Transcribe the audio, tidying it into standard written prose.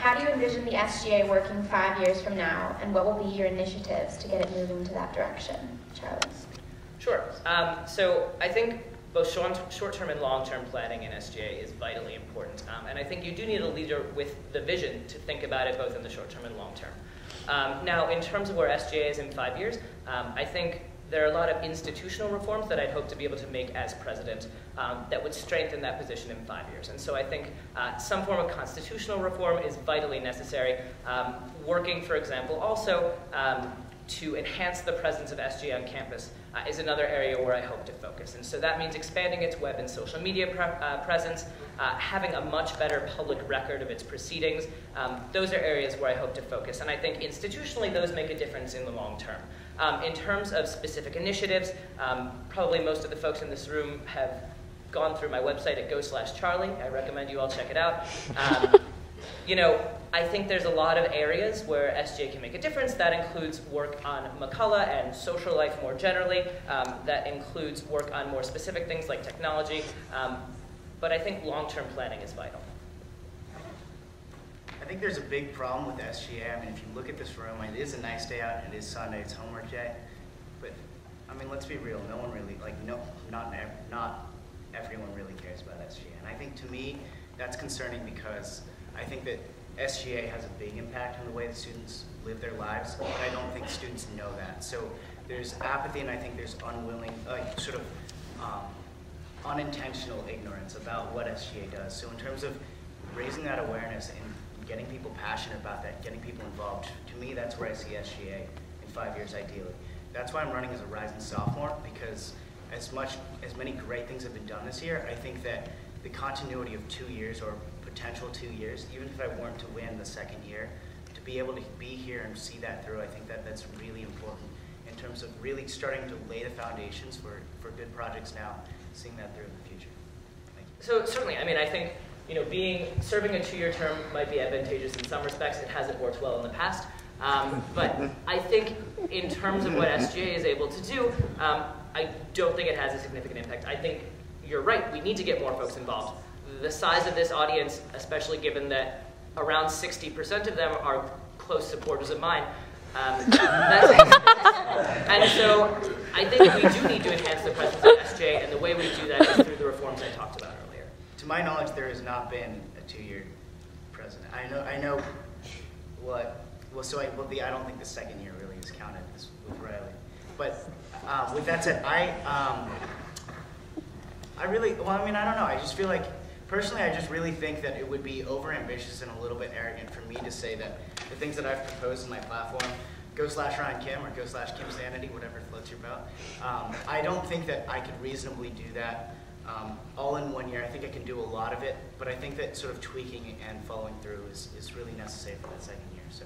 how do you envision the SGA working 5 years from now, and what will be your initiatives to get it moving to that direction? Charlie? Sure. So I think both short-term and long-term planning in SGA is vitally important. And I think you do need a leader with the vision to think about it both in the short-term and long-term. Now, in terms of where SGA is in 5 years, I think there are a lot of institutional reforms that I'd hope to be able to make as president that would strengthen that position in 5 years. And so I think some form of constitutional reform is vitally necessary. Working, for example, also to enhance the presence of SGA on campus is another area where I hope to focus. And so that means expanding its web and social media presence, having a much better public record of its proceedings. Those are areas where I hope to focus. And I think institutionally, those make a difference in the long term. In terms of specific initiatives, probably most of the folks in this room have gone through my website at go/Charlie. I recommend you all check it out. You know, I think there's a lot of areas where SGA can make a difference. That includes work on McCullough and social life more generally. That includes work on more specific things like technology. But I think long-term planning is vital. I think there's a big problem with SGA. I mean, if you look at this room, it is a nice day out, and it is Sunday, it's homework day. But, I mean, let's be real, no one really, like, no, not everyone really cares about SGA. And I think, to me, that's concerning because I think that SGA has a big impact on the way the students live their lives, but I don't think students know that. So there's apathy, and I think there's unintentional ignorance about what SGA does. So in terms of raising that awareness and getting people passionate about that, getting people involved, to me, that's where I see SGA in 5 years, ideally. That's why I'm running as a rising sophomore, because as many great things have been done this year, I think that the continuity of 2 years or potential 2 years, even if I weren't to win the second year, to be able to be here and see that through, I think that that's really important in terms of really starting to lay the foundations for good projects now, seeing that through in the future. Thank you. So certainly, I mean, I think, you know, serving a 2-year term might be advantageous in some respects. It hasn't worked well in the past. But I think in terms of what SGA is able to do, I don't think it has a significant impact. I think you're right, we need to get more folks involved. The size of this audience, especially given that around 60% of them are close supporters of mine, and so I think we do need to enhance the presence of SGA, and the way we do that is through the reforms I talked about earlier. To my knowledge, there has not been a 2-year president. I know what. Well, so I don't think the second year really is counted with Riley. But with that said, I really, well, I mean, I don't know. I just feel like, personally, I just really think that it would be overambitious and a little bit arrogant for me to say that the things that I've proposed in my platform, go/Ryan Kim or go/Kim Sanity, whatever floats your boat. I don't think that I could reasonably do that all in 1 year. I think I can do a lot of it, but I think that sort of tweaking and following through is really necessary for that second year. So.